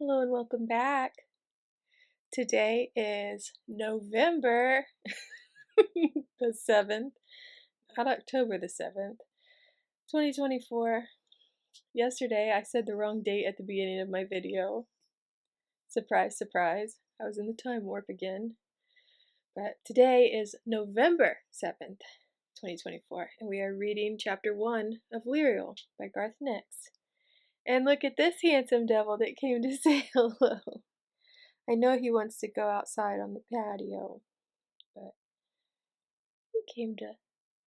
Hello and welcome back. Today is November the 7th, not October the 7th, 2024. Yesterday I said the wrong date at the beginning of my video. Surprise, surprise. I was in the time warp again. But today is November 7th, 2024, and we are reading chapter 1 of Lirael by Garth Nix. And look at this handsome devil that came to say hello. I know he wants to go outside on the patio, but he came to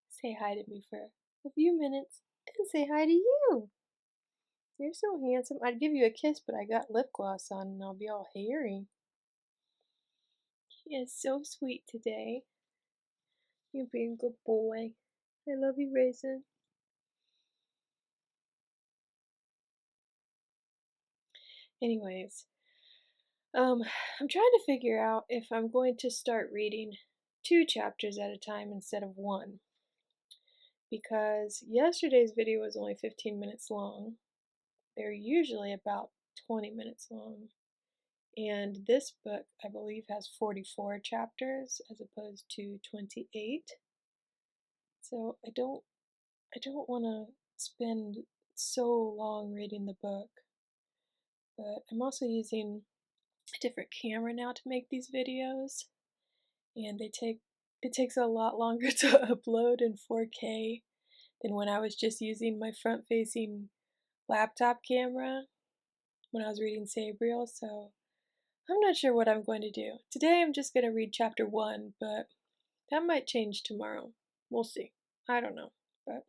say hi to me for a few minutes and say hi to you. You're so handsome. I'd give you a kiss, but I got lip gloss on and I'll be all hairy. He is so sweet today. You're being a good boy. I love you, Raisin. Anyways, I'm trying to figure out if I'm going to start reading 2 chapters at a time instead of 1. Because yesterday's video was only 15 minutes long. They're usually about 20 minutes long. And this book, I believe, has 44 chapters as opposed to 28. So I don't want to spend so long reading the book. But I'm also using a different camera now to make these videos. And it takes a lot longer to upload in 4K than when I was just using my front-facing laptop camera when I was reading Sabriel, so I'm not sure what I'm going to do. Today I'm just going to read chapter 1, but that might change tomorrow. We'll see. I don't know, but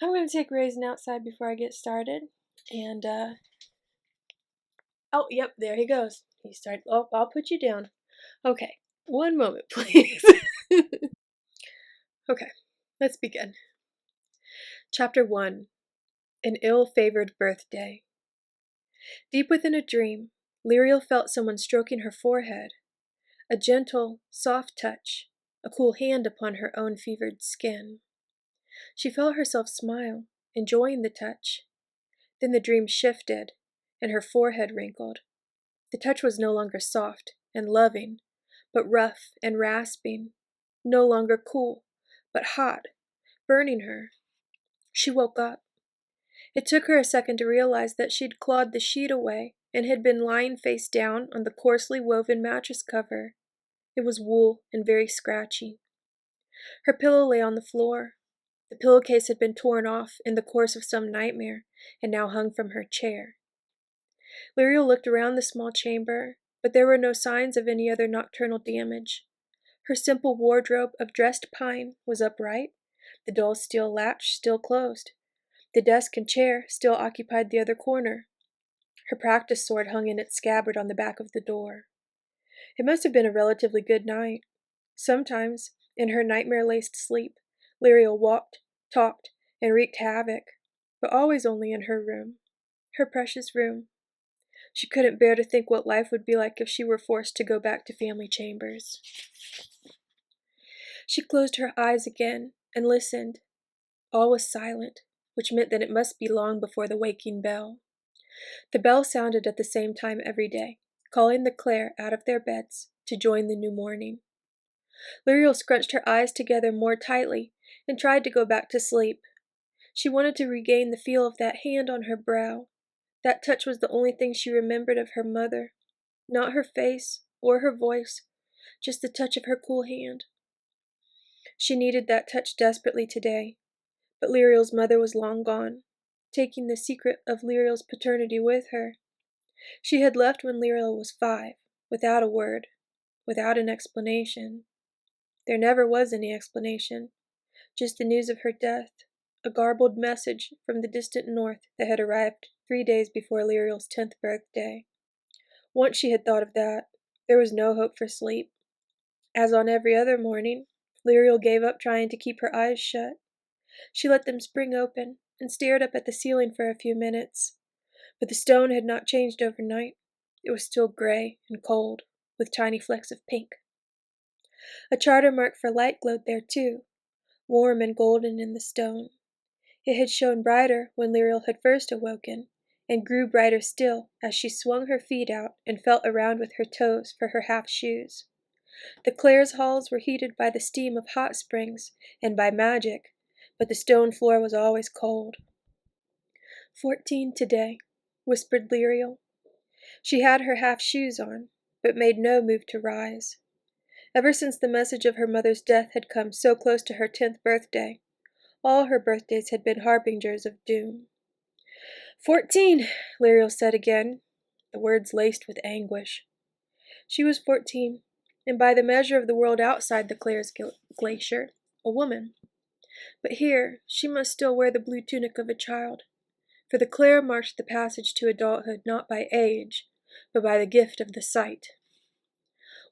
I'm going to take Raisin outside before I get started, and, oh, yep, there he goes. He started, oh, I'll put you down. Okay, one moment, please. Okay, let's begin. Chapter 1, An Ill-Favored Birthday. Deep within a dream, Lirael felt someone stroking her forehead. A gentle, soft touch, a cool hand upon her own fevered skin. She felt herself smile, enjoying the touch. Then the dream shifted, and her forehead wrinkled. The touch was no longer soft and loving, but rough and rasping. No longer cool, but hot, burning her. She woke up. It took her a second to realize that she'd clawed the sheet away and had been lying face down on the coarsely woven mattress cover. It was wool and very scratchy. Her pillow lay on the floor. The pillowcase had been torn off in the course of some nightmare and now hung from her chair. Lirael looked around the small chamber, but there were no signs of any other nocturnal damage. Her simple wardrobe of dressed pine was upright, the dull steel latch still closed. The desk and chair still occupied the other corner. Her practice sword hung in its scabbard on the back of the door. It must have been a relatively good night. Sometimes, in her nightmare-laced sleep, Lirael walked, talked, and wreaked havoc, but always only in her room. Her precious room. She couldn't bear to think what life would be like if she were forced to go back to family chambers. She closed her eyes again and listened. All was silent, which meant that it must be long before the waking bell. The bell sounded at the same time every day, calling the Clare out of their beds to join the new morning. Lirael scrunched her eyes together more tightly and tried to go back to sleep. She wanted to regain the feel of that hand on her brow. That touch was the only thing she remembered of her mother. Not her face or her voice, just the touch of her cool hand. She needed that touch desperately today, but Lirael's mother was long gone, taking the secret of Lirael's paternity with her. She had left when Lirael was 5, without a word, without an explanation. There never was any explanation, just the news of her death, a garbled message from the distant north that had arrived 3 days before Lirael's 10th birthday. Once she had thought of that, there was no hope for sleep. As on every other morning, Lirael gave up trying to keep her eyes shut. She let them spring open and stared up at the ceiling for a few minutes. But the stone had not changed overnight. It was still gray and cold, with tiny flecks of pink. A charter mark for light glowed there too, warm and golden in the stone. It had shone brighter when Lirael had first awoken, and grew brighter still as she swung her feet out and felt around with her toes for her half shoes. The Clares' halls were heated by the steam of hot springs and by magic, but the stone floor was always cold. 14 today, whispered Lirael. She had her half shoes on, but made no move to rise. Ever since the message of her mother's death had come so close to her 10th birthday, all her birthdays had been harbingers of doom. 14, Lirael said again, the words laced with anguish. She was 14, and by the measure of the world outside the Clares' glacier, a woman. But here she must still wear the blue tunic of a child, for the Clare marked the passage to adulthood not by age, but by the gift of the sight.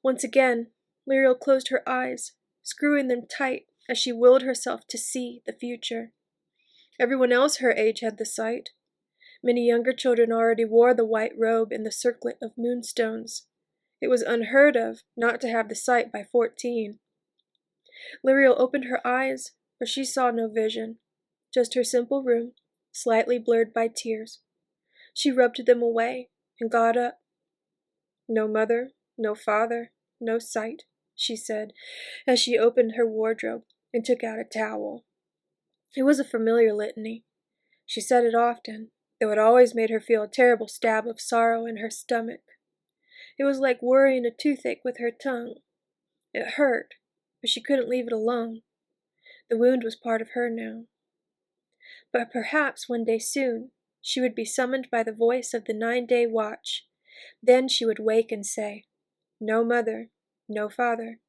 Once again, Lirael closed her eyes, screwing them tight as she willed herself to see the future. Everyone else her age had the sight. Many younger children already wore the white robe in the circlet of moonstones. It was unheard of not to have the sight by 14. Lirael opened her eyes, but she saw no vision, just her simple room, slightly blurred by tears. She rubbed them away and got up. No mother, no father, no sight, she said, as she opened her wardrobe and took out a towel. It was a familiar litany. She said it often, though it always made her feel a terrible stab of sorrow in her stomach. It was like worrying a toothache with her tongue. It hurt, but she couldn't leave it alone. The wound was part of her now. But perhaps one day soon she would be summoned by the voice of the 9-day watch. Then she would wake and say, "No mother, no father,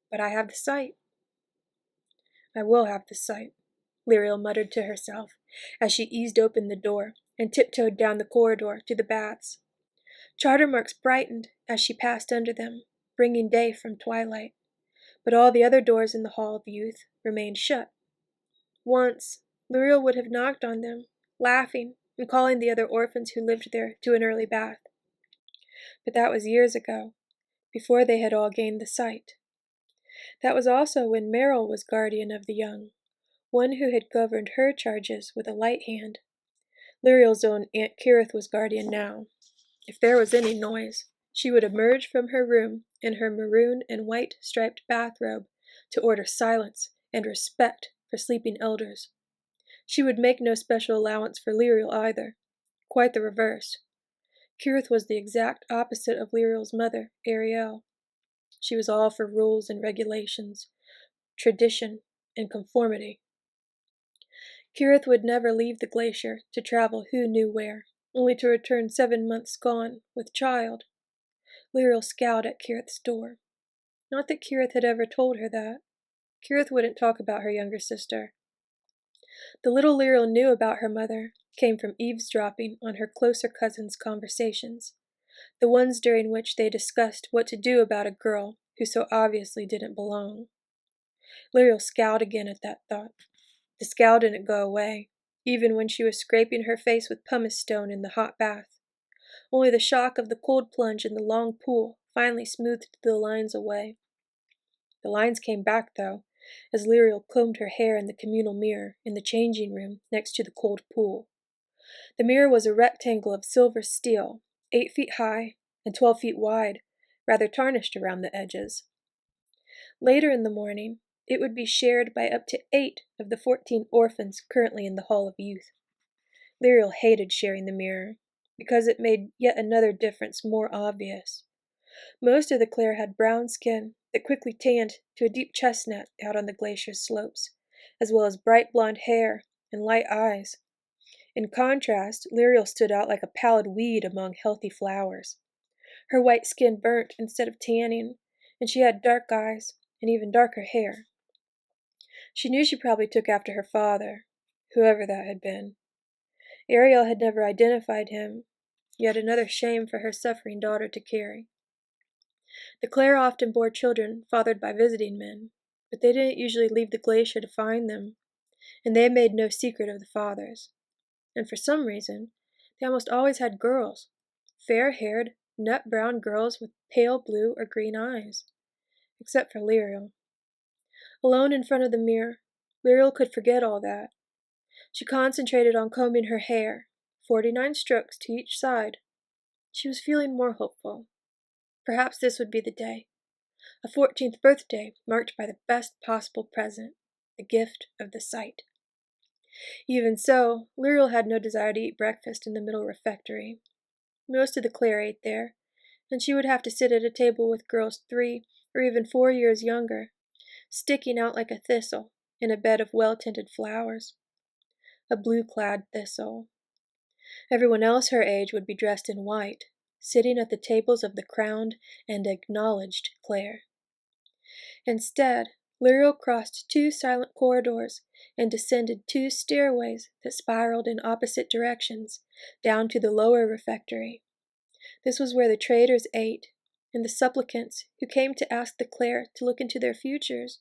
but I have the sight." "I will have the sight," Lirael muttered to herself as she eased open the door and tiptoed down the corridor to the baths. Charter marks brightened as she passed under them, bringing day from twilight, but all the other doors in the Hall of Youth remained shut. Once, Lirael would have knocked on them, laughing and calling the other orphans who lived there to an early bath. But that was years ago, before they had all gained the sight. That was also when Merrill was guardian of the young, one who had governed her charges with a light hand. Lirael's own Aunt Kirith was guardian now. If there was any noise, she would emerge from her room in her maroon and white striped bathrobe to order silence and respect for sleeping elders. She would make no special allowance for Lirael either. Quite the reverse. Kirith was the exact opposite of Lirael's mother, Ariel. She was all for rules and regulations, tradition and conformity. Kirith would never leave the glacier to travel who knew where, only to return 7 months gone with child. Lirael scowled at Kirith's door. Not that Kirith had ever told her that. Kirith wouldn't talk about her younger sister. The little Lirael knew about her mother came from eavesdropping on her closer cousins' conversations, the ones during which they discussed what to do about a girl who so obviously didn't belong. Lirael scowled again at that thought. The scowl didn't go away, even when she was scraping her face with pumice stone in the hot bath. Only the shock of the cold plunge in the long pool finally smoothed the lines away. The lines came back, though, as Lirael combed her hair in the communal mirror in the changing room next to the cold pool. The mirror was a rectangle of silver steel, 8 feet high and 12 feet wide, rather tarnished around the edges. Later in the morning, it would be shared by up to 8 of the 14 orphans currently in the Hall of Youth. Lirael hated sharing the mirror, because it made yet another difference more obvious. Most of the Clare had brown skin that quickly tanned to a deep chestnut out on the glacier's slopes, as well as bright blonde hair and light eyes. In contrast, Lirael stood out like a pallid weed among healthy flowers. Her white skin burnt instead of tanning, and she had dark eyes and even darker hair. She knew she probably took after her father, whoever that had been. Ariel had never identified him, yet another shame for her suffering daughter to carry. The Clare often bore children fathered by visiting men, but they didn't usually leave the glacier to find them, and they made no secret of the fathers. And for some reason, they almost always had girls, fair-haired, nut-brown girls with pale blue or green eyes, except for Lirael. Alone in front of the mirror, Lirael could forget all that. She concentrated on combing her hair, 49 strokes to each side. She was feeling more hopeful. Perhaps this would be the day. A 14th birthday marked by the best possible present, the gift of the sight. Even so, Lirael had no desire to eat breakfast in the middle refectory. Most of the Clare ate there, and she would have to sit at a table with girls 3 or even 4 years younger, sticking out like a thistle in a bed of well-tended flowers. A blue-clad thistle. Everyone else her age would be dressed in white, sitting at the tables of the crowned and acknowledged Clare. Instead, Lirael crossed 2 silent corridors and descended 2 stairways that spiraled in opposite directions down to the lower refectory. This was where the traders ate, and the supplicants who came to ask the Clare to look into their futures.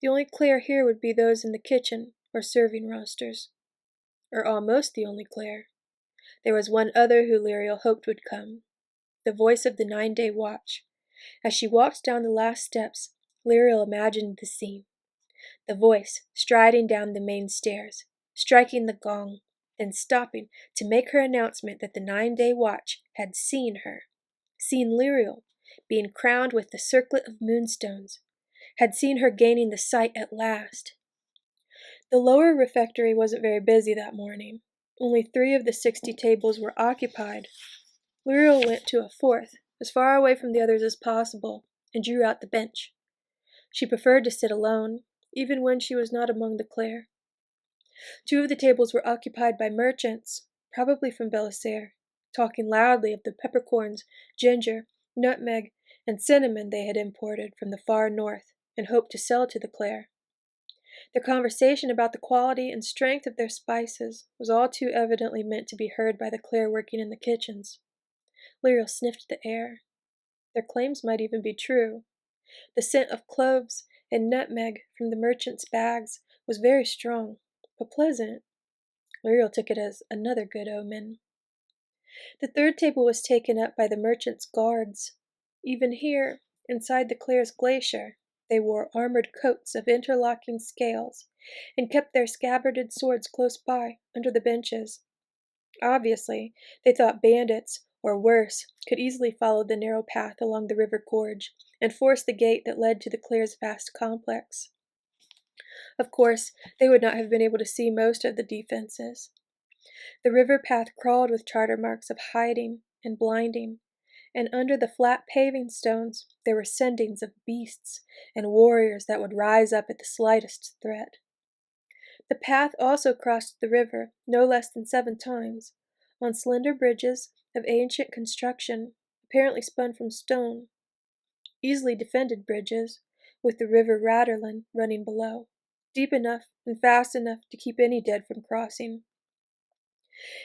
The only Clare here would be those in the kitchen or serving rosters. Or almost the only Clare. There was one other who Lirael hoped would come, the voice of the 9-day watch. As she walked down the last steps, Lirael imagined the scene. The voice striding down the main stairs, striking the gong, then stopping to make her announcement that the 9-day watch had seen her, seen Lirael being crowned with the circlet of moonstones, had seen her gaining the sight at last. The lower refectory wasn't very busy that morning. Only 3 of the 60 tables were occupied. Lirael went to a 4th, as far away from the others as possible, and drew out the bench. She preferred to sit alone, even when she was not among the Clare. 2 of the tables were occupied by merchants, probably from Belissaire, talking loudly of the peppercorns, ginger, nutmeg, and cinnamon they had imported from the far north and hoped to sell to the Clare. Their conversation about the quality and strength of their spices was all too evidently meant to be heard by the Clare working in the kitchens. Lirael sniffed the air. Their claims might even be true. The scent of cloves and nutmeg from the merchants' bags was very strong, but pleasant. Lirael took it as another good omen. The 3rd table was taken up by the merchants' guards. Even here, inside the Clare's glacier, they wore armored coats of interlocking scales and kept their scabbarded swords close by, under the benches. Obviously, they thought bandits, or worse, could easily follow the narrow path along the river gorge and force the gate that led to the Clare's vast complex. Of course, they would not have been able to see most of the defenses. The river path crawled with charter marks of hiding and blinding, and under the flat paving stones there were sendings of beasts and warriors that would rise up at the slightest threat. The path also crossed the river no less than 7 times, on slender bridges of ancient construction, apparently spun from stone. Easily defended bridges, with the river Raderland running below, deep enough and fast enough to keep any dead from crossing.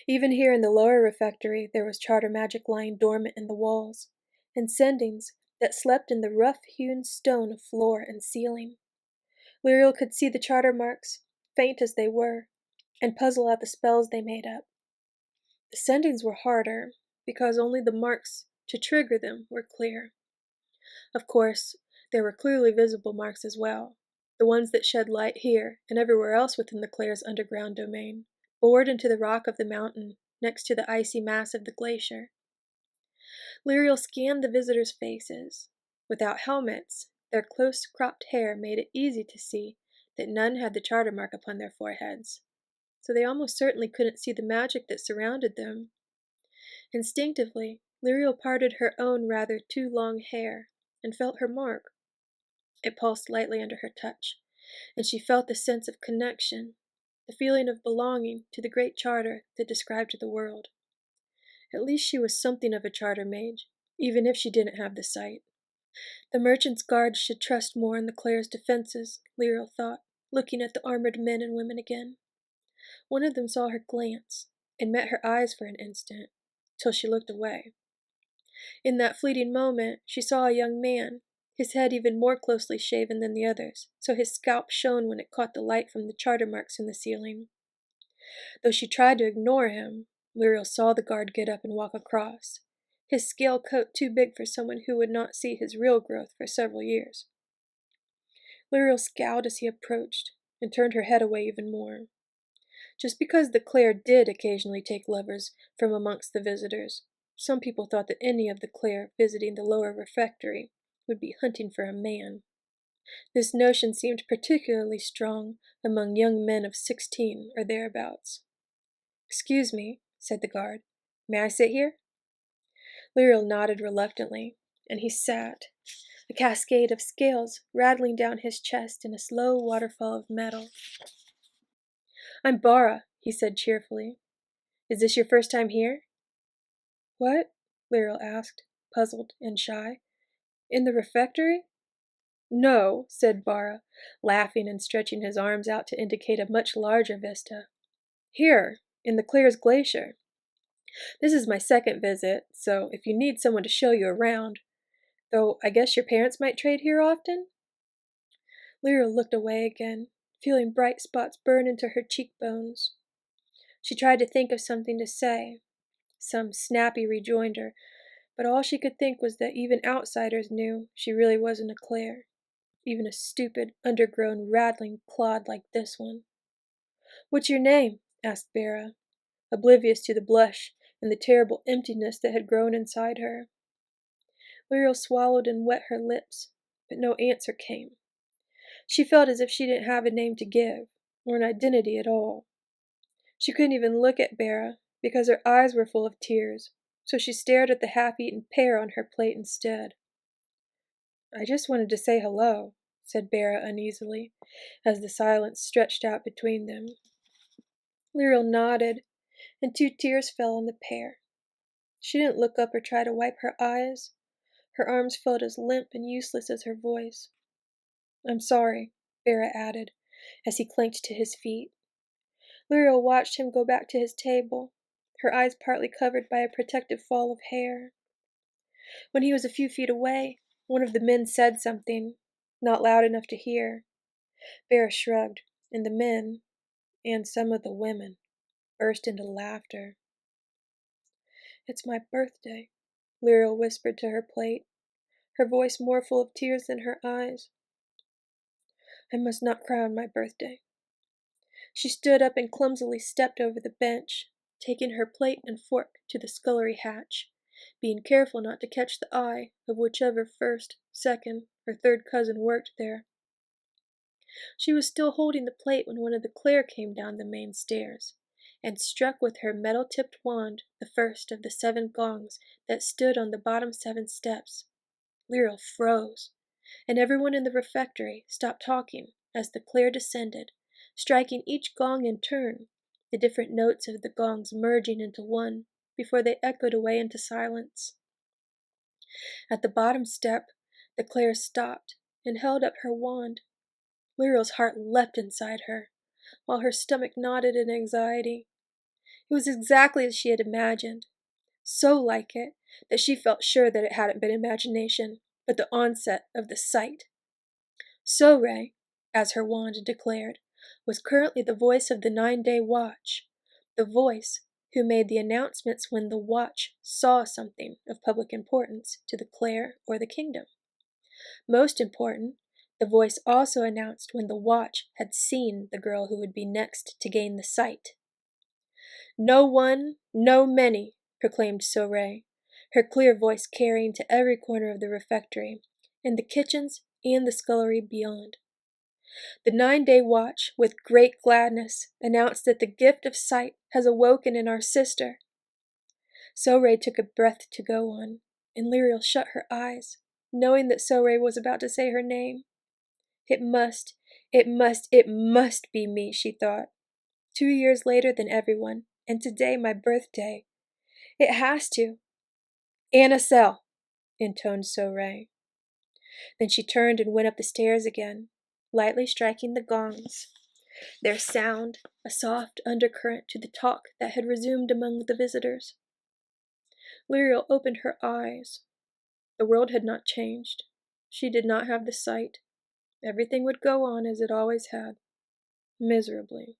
Even here in the lower refectory there was charter magic lying dormant in the walls, and sendings that slept in the rough-hewn stone of floor and ceiling. Lirael could see the charter marks, faint as they were, and puzzle out the spells they made up. The sendings were harder, because only the marks to trigger them were clear. Of course, there were clearly visible marks as well, the ones that shed light here and everywhere else within the Clare's underground domain, bored into the rock of the mountain next to the icy mass of the glacier. Lirael scanned the visitors' faces. Without helmets, their close-cropped hair made it easy to see that none had the charter mark upon their foreheads, so they almost certainly couldn't see the magic that surrounded them. Instinctively, Lirael parted her own rather too long hair and felt her mark. It pulsed lightly under her touch, and she felt the sense of connection, the feeling of belonging to the great charter that described the world. At least she was something of a charter mage, even if she didn't have the sight. The merchant's guards should trust more in the Clare's defenses, Lirael thought, looking at the armored men and women again. One of them saw her glance, and met her eyes for an instant, till she looked away. In that fleeting moment, she saw a young man, his head even more closely shaven than the others, so his scalp shone when it caught the light from the charter marks in the ceiling. Though she tried to ignore him, Lirael saw the guard get up and walk across, his scale coat too big for someone who would not see his real growth for several years. Lirael scowled as he approached, and turned her head away even more. Just because the Clare did occasionally take lovers from amongst the visitors, some people thought that any of the Clare visiting the lower refectory would be hunting for a man. This notion seemed particularly strong among young men of 16 or thereabouts. "Excuse me," said the guard. "May I sit here?" Lirael nodded reluctantly, and he sat, a cascade of scales rattling down his chest in a slow waterfall of metal. "I'm Bara," he said cheerfully. "Is this your first time here?" "What?" Lirael asked, puzzled and shy. "In the refectory?" "No," said Bara, laughing and stretching his arms out to indicate a much larger vista. "Here, in the Clare's glacier. This is my second visit, so if you need someone to show you around, though I guess your parents might trade here often?" Lirael looked away again, feeling bright spots burn into her cheekbones. She tried to think of something to say, some snappy rejoinder, but all she could think was that even outsiders knew she really wasn't a Clare, even a stupid, undergrown, rattling clod like this one. "What's your name?" asked Bara, oblivious to the blush and the terrible emptiness that had grown inside her. Lirael swallowed and wet her lips, but no answer came. She felt as if she didn't have a name to give, or an identity at all. She couldn't even look at Bara, because her eyes were full of tears, so she stared at the half-eaten pear on her plate instead. "I just wanted to say hello," said Bara uneasily, as the silence stretched out between them. Lirael nodded, and 2 tears fell on the pear. She didn't look up or try to wipe her eyes. Her arms felt as limp and useless as her voice. "I'm sorry," Bara added, as he clanked to his feet. Lirael watched him go back to his table, her eyes partly covered by a protective fall of hair. When he was a few feet away, one of the men said something, not loud enough to hear. Bara shrugged, and the men, and some of the women, burst into laughter. "It's my birthday," Lirael whispered to her plate, her voice more full of tears than her eyes. "I must not cry on my birthday." She stood up and clumsily stepped over the bench, taking her plate and fork to the scullery hatch, being careful not to catch the eye of whichever first, second, or third cousin worked there. She was still holding the plate when one of the Clare came down the main stairs, and struck with her metal-tipped wand the first of the 7 gongs that stood on the bottom 7 steps. Lirael froze, and everyone in the refectory stopped talking as the Clare descended, striking each gong in turn, the different notes of the gongs merging into one before they echoed away into silence. At the bottom step, the Clare stopped and held up her wand. Lirael's heart leapt inside her, while her stomach knotted in anxiety. It was exactly as she had imagined, so like it that she felt sure that it hadn't been imagination, but the onset of the sight. Sorey, as her wand declared, was currently the voice of the 9-day watch, the voice who made the announcements when the watch saw something of public importance to the Clare or the kingdom. Most important, the voice also announced when the watch had seen the girl who would be next to gain the sight. "No one, no many," proclaimed Sorey, her clear voice carrying to every corner of the refectory, and the kitchens and the scullery beyond. "The 9-day watch, with great gladness, announced that the gift of sight has awoken in our sister." Sorey took a breath to go on, and Lirael shut her eyes, knowing that Sorey was about to say her name. It must be me, she thought. 2 years later than everyone, and today my birthday. It has to. "Annacelle," intoned Sorey. Then she turned and went up the stairs again, lightly striking the gongs, their sound a soft undercurrent to the talk that had resumed among the visitors. Lirael opened her eyes. The world had not changed. She did not have the sight. Everything would go on as it always had. Miserably.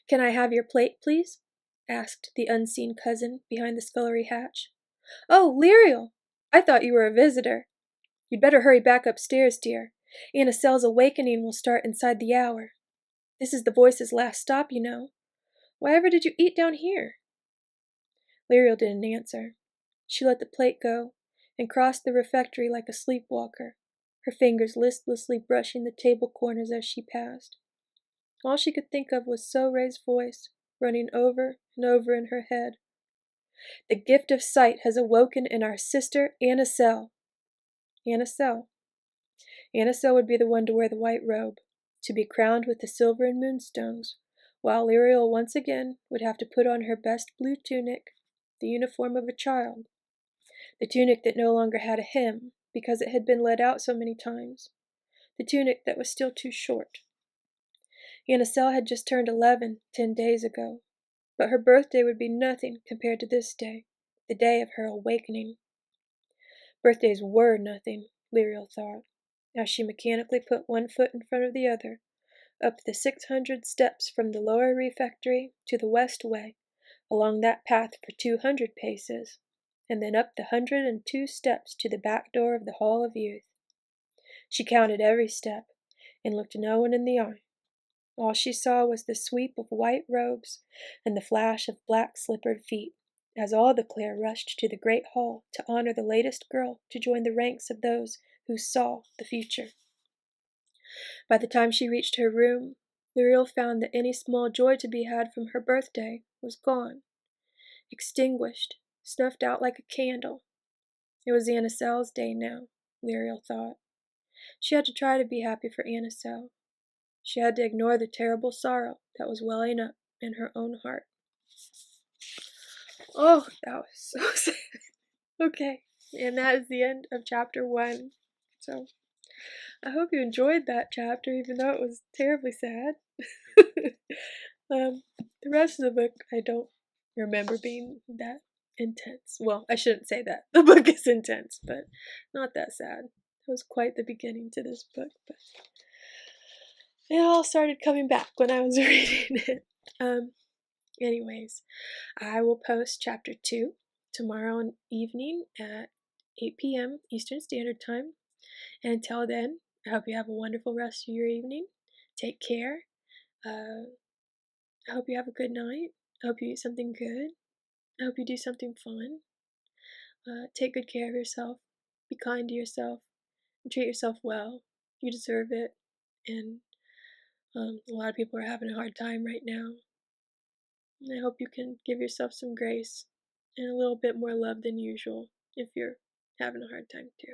"Can I have your plate, please?" asked the unseen cousin behind the scullery hatch. "Oh, Lirael! I thought you were a visitor. You'd better hurry back upstairs, dear. Annacelle's awakening will start inside the hour." This is the voice's last stop, you know. Why ever did you eat down here?" Lirael didn't answer. She let the plate go and crossed the refectory like a sleepwalker, her fingers listlessly brushing the table corners as she passed. All she could think of was So-Ray's voice, running over and over in her head. "The gift of sight has awoken in our sister Anasel." Anasel. Anasel would be the one to wear the white robe, to be crowned with the silver and moonstones, while Lirael once again would have to put on her best blue tunic, the uniform of a child, the tunic that no longer had a hem because it had been let out so many times, the tunic that was still too short. Anasel had just turned 11 10 days ago, but her birthday would be nothing compared to this day, the day of her awakening. Birthdays were nothing, Lirael thought, as she mechanically put one foot in front of the other, up the 600 steps from the lower refectory to the west way, along that path for 200 paces, and then up the 102 steps to the back door of the Hall of Youth. She counted every step, and looked no one in the eye. All she saw was the sweep of white robes and the flash of black slippered feet, as all the Clare rushed to the great hall to honor the latest girl to join the ranks of those who saw the future. By the time she reached her room, Lirael found that any small joy to be had from her birthday was gone, extinguished, snuffed out like a candle. It was Anasel's day now, Lirael thought. She had to try to be happy for Anasel. She had to ignore the terrible sorrow that was welling up in her own heart. Oh, that was so sad. Okay, and that is the end of chapter 1. So, I hope you enjoyed that chapter, even though it was terribly sad. The rest of the book, I don't remember being that intense. Well, I shouldn't say that. The book is intense, but not that sad. It was quite the beginning to this book, but it all started coming back when I was reading it. Anyways, I will post chapter 2 tomorrow evening at 8 p.m. Eastern Standard Time. And until then, I hope you have a wonderful rest of your evening. Take care. I hope you have a good night. I hope you eat something good. I hope you do something fun. Take good care of yourself. Be kind to yourself. And treat yourself well. You deserve it. And a lot of people are having a hard time right now. And I hope you can give yourself some grace and a little bit more love than usual if you're having a hard time too.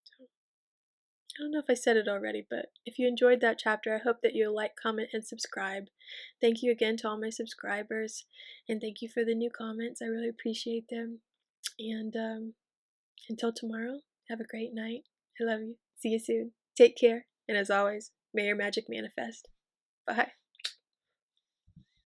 So, I don't know if I said it already, but if you enjoyed that chapter, I hope that you'll like, comment, and subscribe. Thank you again to all my subscribers, and thank you for the new comments. I really appreciate them. And until tomorrow, have a great night. I love you. See you soon. Take care. And as always, may your magic manifest. Bye.